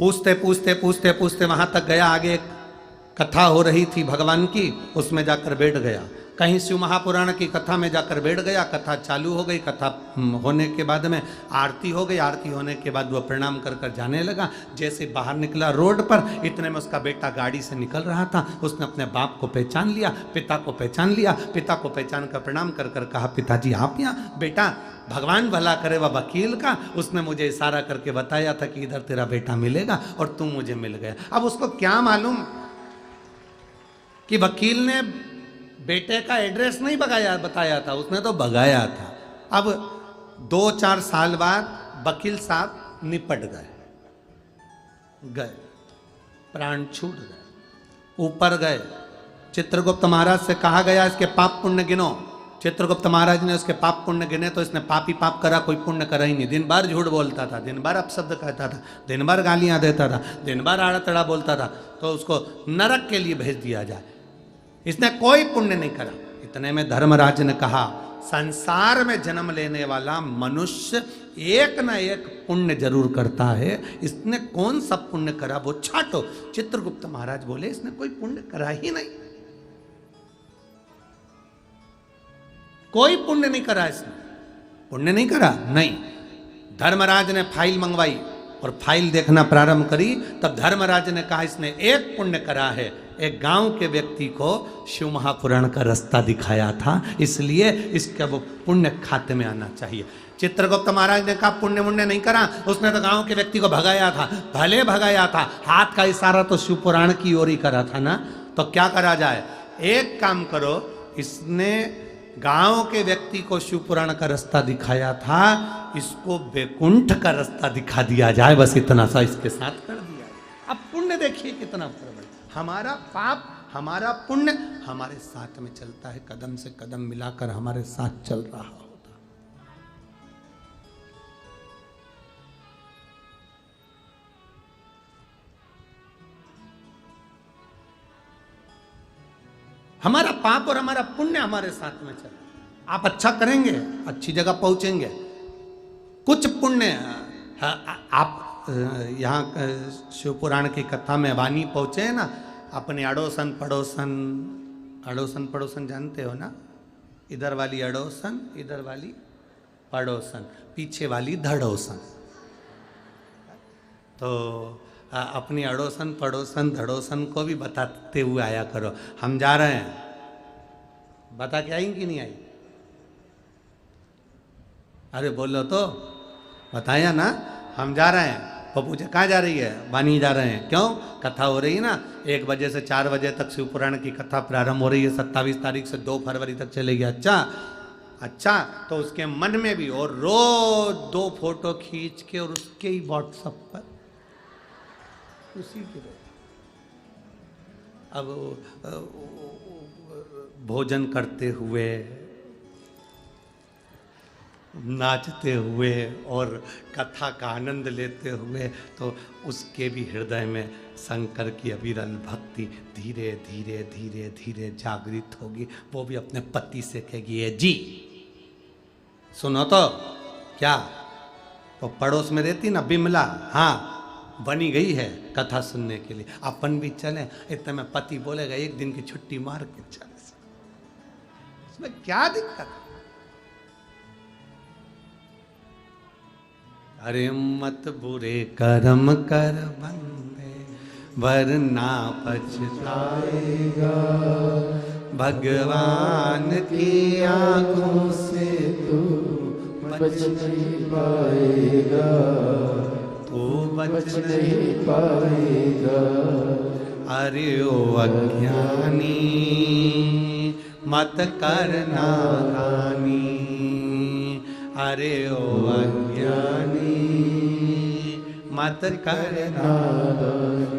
पूछते पूछते पूछते पूछते वहां तक गया, आगे एक कथा हो रही थी भगवान की, उसमें जाकर बैठ गया। कहीं शिव महापुराण की कथा में जाकर बैठ गया। कथा चालू हो गई। कथा होने के बाद में आरती हो गई। आरती होने के बाद वह प्रणाम कर कर जाने लगा। जैसे बाहर निकला रोड पर, इतने में उसका बेटा गाड़ी से निकल रहा था। उसने अपने बाप को पहचान लिया, पिता को पहचान लिया। पिता को पहचान कर प्रणाम कर कर कहा, पिताजी आप यहाँ? बेटा भगवान भला करे वह वकील का, उसने मुझे इशारा करके बताया था कि इधर तेरा बेटा मिलेगा और तुम मुझे मिल गया। अब उसको क्या मालूम कि वकील ने बेटे का एड्रेस नहीं बताया था, उसने तो भगाया था। अब 2-4 साल बाद वकील साहब निपट गए, प्राण छूट गए, ऊपर गए। चित्रगुप्त महाराज से कहा गया इसके पाप पुण्य गिनो। चित्रगुप्त महाराज ने उसके पाप पुण्य गिने तो इसने पाप ही पाप करा, कोई पुण्य करा ही नहीं। दिन भर झूठ बोलता था, दिन भर अपशब्द कहता था, दिन भर गालियां देता था, दिन भर आड़ा तड़ा बोलता था, तो उसको नरक के लिए भेज दिया जाए। इसने कोई पुण्य नहीं करा। इतने में धर्मराज ने कहा, संसार में जन्म लेने वाला मनुष्य एक ना एक पुण्य जरूर करता है, इसने कौन सा पुण्य करा वो छाटो। चित्रगुप्त महाराज बोले, इसने कोई पुण्य करा ही नहीं, कोई पुण्य नहीं करा इसने। पुण्य नहीं करा? नहीं। धर्मराज ने फाइल मंगवाई और फाइल देखना प्रारंभ करी, तब धर्मराज ने कहा इसने एक पुण्य करा है। एक गांव के व्यक्ति को शिव महापुराण का रास्ता दिखाया था, इसलिए इसका वो पुण्य खाते में आना चाहिए। चित्रगुप्त महाराज ने कहा पुण्य मुण्य नहीं करा, उसने तो गांव के व्यक्ति को भगाया था। भले भगाया था, हाथ का इशारा तो शिव पुराण की ओर ही करा था ना। तो क्या करा जाए? एक काम करो, इसने गांव के व्यक्ति को शिव पुराण का रास्ता दिखाया था, इसको वैकुंठ का रास्ता दिखा दिया जाए। बस इतना सा इसके साथ कर दिया। अब पुण्य देखिए कितना प्रबल। हमारा पाप हमारा पुण्य हमारे साथ में चलता है, कदम से कदम मिलाकर हमारे साथ चल रहा होता। हमारा पाप और हमारा पुण्य हमारे साथ में चल। आप अच्छा करेंगे, अच्छी जगह पहुंचेंगे। कुछ पुण्य आप यहाँ शिव पुराण की कथा में वाणी पहुंचे हैं ना, अपने अड़ोसन पड़ोसन जानते हो ना? इधर वाली अड़ोसन, इधर वाली पड़ोसन, पीछे वाली धड़ोसन। तो अपनी अड़ोसन पड़ोसन धड़ोसन को भी बताते हुए आया करो, हम जा रहे हैं। बता के आई कि नहीं आई? अरे बोलो तो, बताया ना हम जा रहे हैं। वो पूछे कहाँ जा रही है? बानी जा रहे हैं। क्यों? कथा हो रही है ना, 1 बजे से 4 बजे तक शिव पुराण की कथा प्रारंभ हो रही है। 27 तारीख से 2 फरवरी तक चलेगी। अच्छा, तो उसके मन में भी, और रोज 2 फोटो खींच के और उसके ही व्हाट्सएप पर उसी के अब भोजन करते हुए, नाचते हुए और कथा का आनंद लेते हुए, तो उसके भी हृदय में शंकर की अविरल भक्ति धीरे धीरे धीरे धीरे जागृत होगी। वो भी अपने पति से कहेगी, ये जी सुनो तो क्या, तो पड़ोस में रहती ना बिमला, हाँ बनी गई है कथा सुनने के लिए, अपन भी चलें। इतने में पति बोलेगा, एक दिन की छुट्टी मार के चले। इसमें क्या दिक्कत है? अरे मत बुरे कर्म कर बंदे, वरना पछताएगा। भगवान की आंखों से तू बच नहीं पाएगा, तू बच नहीं पाएगा। अरे ओ अज्ञानी मत करना गानी, अरे ओ अज्ञानी मत करना।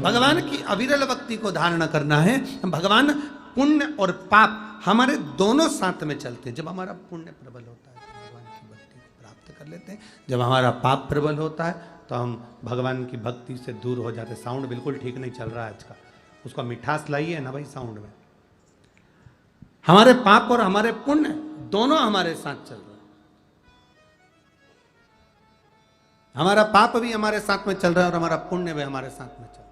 भगवान की अविरल भक्ति को धारण करना है। भगवान पुण्य और पाप हमारे दोनों साथ में चलते हैं। जब हमारा पुण्य प्रबल होता है तो भगवान की भक्ति को प्राप्त कर लेते हैं। जब हमारा पाप प्रबल होता है तो हम भगवान की भक्ति से दूर हो जाते हैं। साउंड बिल्कुल ठीक नहीं चल रहा है आज का, उसका मिठास लाइए ना भाई साउंड में। हमारे पाप और हमारे पुण्य दोनों हमारे साथ चल रहे हैं। हमारा पाप भी हमारे साथ में चल रहा है और हमारा पुण्य भी हमारे साथ में चल रहा है।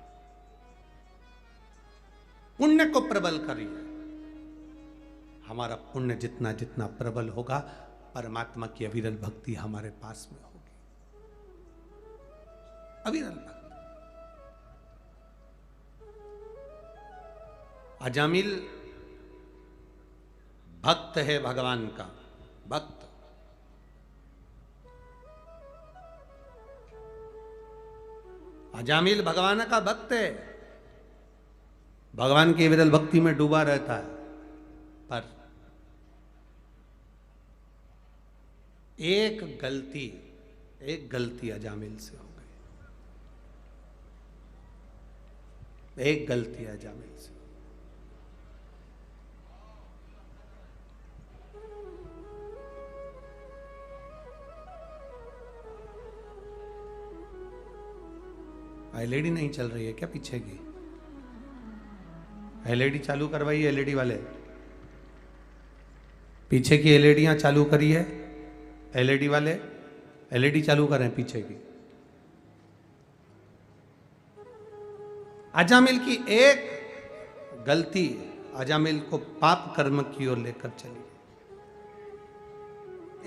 पुण्य को प्रबल करिए। हमारा पुण्य जितना जितना प्रबल होगा, परमात्मा की अविरल भक्ति हमारे पास में होगी। अविरल भक्ति। अजामिल भक्त है भगवान का, भक्त। अजामिल भगवान का भक्त है, भगवान की विरल भक्ति में डूबा रहता है। पर एक गलती अजामिल से हो गई, एक गलती अजामिल से। एलईडी नहीं चल रही है क्या पीछे की? एलईडी चालू करवाइए, एलईडी वाले पीछे की एलईडियां चालू करिए। एलईडी वाले एलईडी चालू करें पीछे की। अजामिल की एक गलती अजामिल को पाप कर्म की ओर लेकर चली।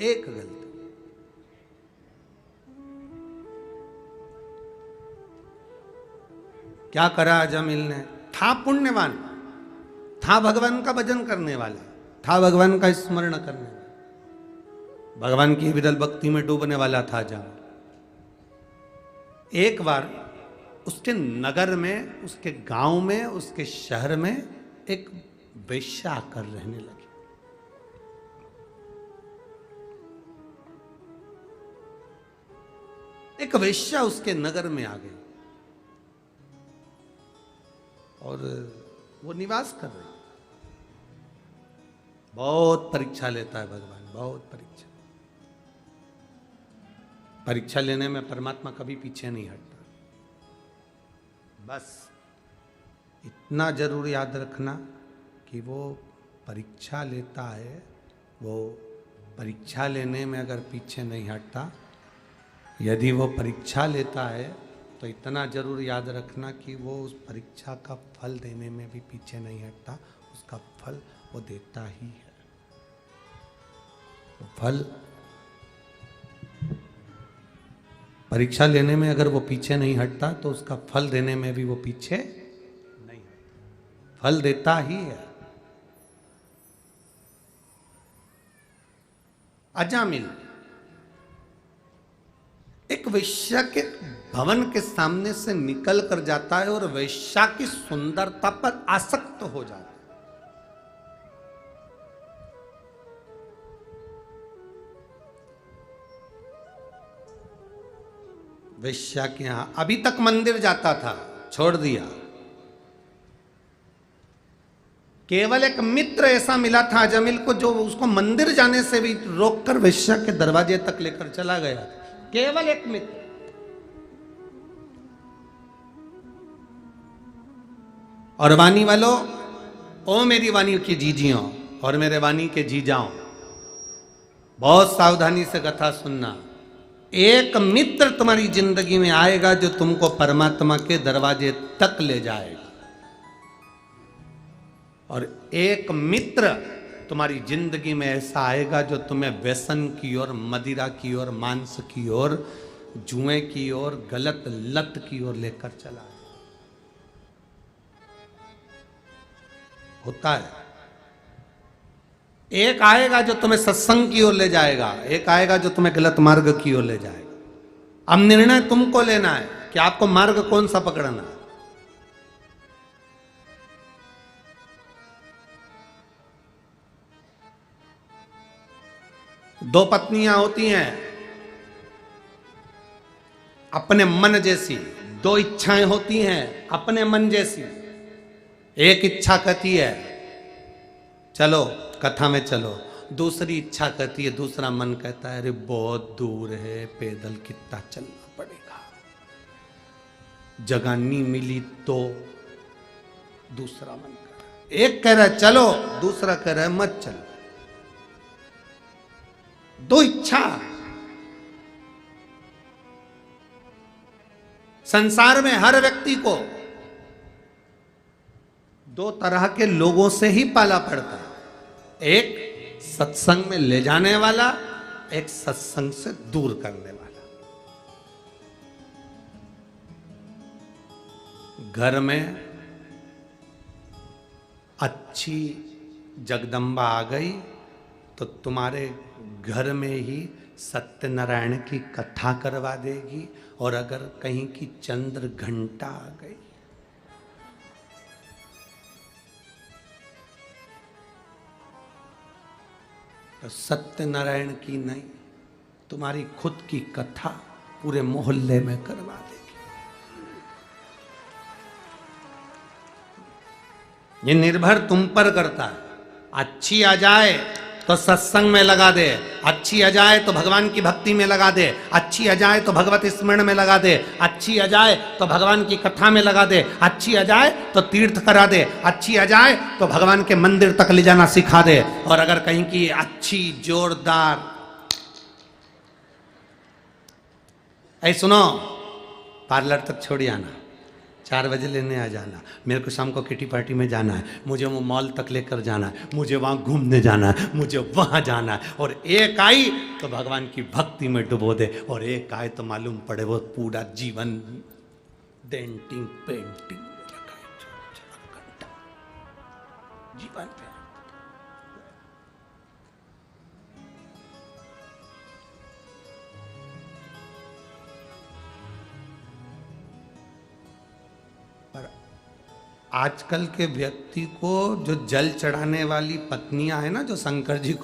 एक गलती। क्या करा अजामिल ने? था पुण्यवान, था भगवान का भजन करने वाला, था भगवान का स्मरण करने वाला, भगवान की विरल भक्ति में डूबने वाला था अजामिल। एक बार उसके नगर में, उसके गांव में, उसके शहर में एक वेश्या आकर रहने लगी। एक वेश्या उसके नगर में आ गई और वो निवास कर रही। बहुत परीक्षा लेता है भगवान, बहुत परीक्षा। परीक्षा लेने में परमात्मा कभी पीछे नहीं हटता। बस इतना जरूर याद रखना कि वो परीक्षा लेता है, वो परीक्षा लेने में अगर पीछे नहीं हटता, यदि वो परीक्षा लेता है तो इतना जरूर याद रखना कि वो उस परीक्षा का फल देने में भी पीछे नहीं हटता। उसका फल वो देता ही है। तो फल परीक्षा लेने में अगर वो पीछे नहीं हटता तो उसका फल देने में भी वो पीछे नहीं हटता, फल देता ही है। अजामिल एक वेश्या के भवन के सामने से निकल कर जाता है और वेश्या की सुंदरता पर आसक्त हो जाता है। वेश्या के यहां अभी तक मंदिर जाता था, छोड़ दिया। केवल एक मित्र ऐसा मिला था अजामिल को जो उसको मंदिर जाने से भी रोककर वेश्या के दरवाजे तक लेकर चला गया। केवल एक मित्र। और वाणी वालों, ओ मेरी वाणी की जीजियों और मेरे वाणी के जीजाओं, बहुत सावधानी से कथा सुनना। एक मित्र तुम्हारी जिंदगी में आएगा जो तुमको परमात्मा के दरवाजे तक ले जाएगा, और एक मित्र तुम्हारी जिंदगी में ऐसा आएगा जो तुम्हें व्यसन की ओर, मदिरा की ओर, मांस की ओर, जुए की ओर, गलत लत की ओर लेकर चला है। होता है। एक आएगा जो तुम्हें सत्संग की ओर ले जाएगा, एक आएगा जो तुम्हें गलत मार्ग की ओर ले जाएगा। अब निर्णय तुमको लेना है कि आपको मार्ग कौन सा पकड़ना है। दो पत्नियां होती हैं अपने मन जैसी, दो इच्छाएं होती हैं अपने मन जैसी। एक इच्छा कहती है चलो कथा में चलो, दूसरी इच्छा कहती है, दूसरा मन कहता है अरे बहुत दूर है, पैदल कितना चलना पड़ेगा, जगह नहीं मिली तो। दूसरा मन कह रहा है, एक कह रहा है चलो, दूसरा कह रहा है मत चलो। दो इच्छा। संसार में हर व्यक्ति को दो तरह के लोगों से ही पाला पड़ता है, एक सत्संग में ले जाने वाला, एक सत्संग से दूर करने वाला। घर में अच्छी जगदम्बा आ गई तो तुम्हारे घर में ही सत्यनारायण की कथा करवा देगी, और अगर कहीं की चंद्र घंटा आ गई तो सत्यनारायण की नहीं, तुम्हारी खुद की कथा पूरे मोहल्ले में करवा देगी। ये निर्भर तुम पर करता है। अच्छी आ जाए तो सत्संग में लगा दे, अच्छी आ जाए तो भगवान की भक्ति में लगा दे, अच्छी आ जाए तो भगवत स्मरण में लगा दे, अच्छी आ जाए तो भगवान की कथा में लगा दे, अच्छी आ जाए तो तीर्थ करा दे, अच्छी आ जाए तो भगवान के मंदिर तक ले जाना सिखा दे। और अगर कहीं की अच्छी जोरदार, ऐ सुनो, पार्लर तक छोड़ आना, 4 बजे लेने आ जाना, मेरे को शाम को किटी पार्टी में जाना है, मुझे वो मॉल तक लेकर जाना है, मुझे वहाँ घूमने जाना है, मुझे वहाँ जाना है। और एक आई तो भगवान की भक्ति में डुबो दे, और एक आए तो मालूम पड़े वो पूरा जीवन डेंटिंग पेंटिंग में लगा है, 4 घंटा जीवन पे। आजकल के व्यक्ति को जो जल चढ़ाने वाली पत्नियां है ना, जो शंकर जी को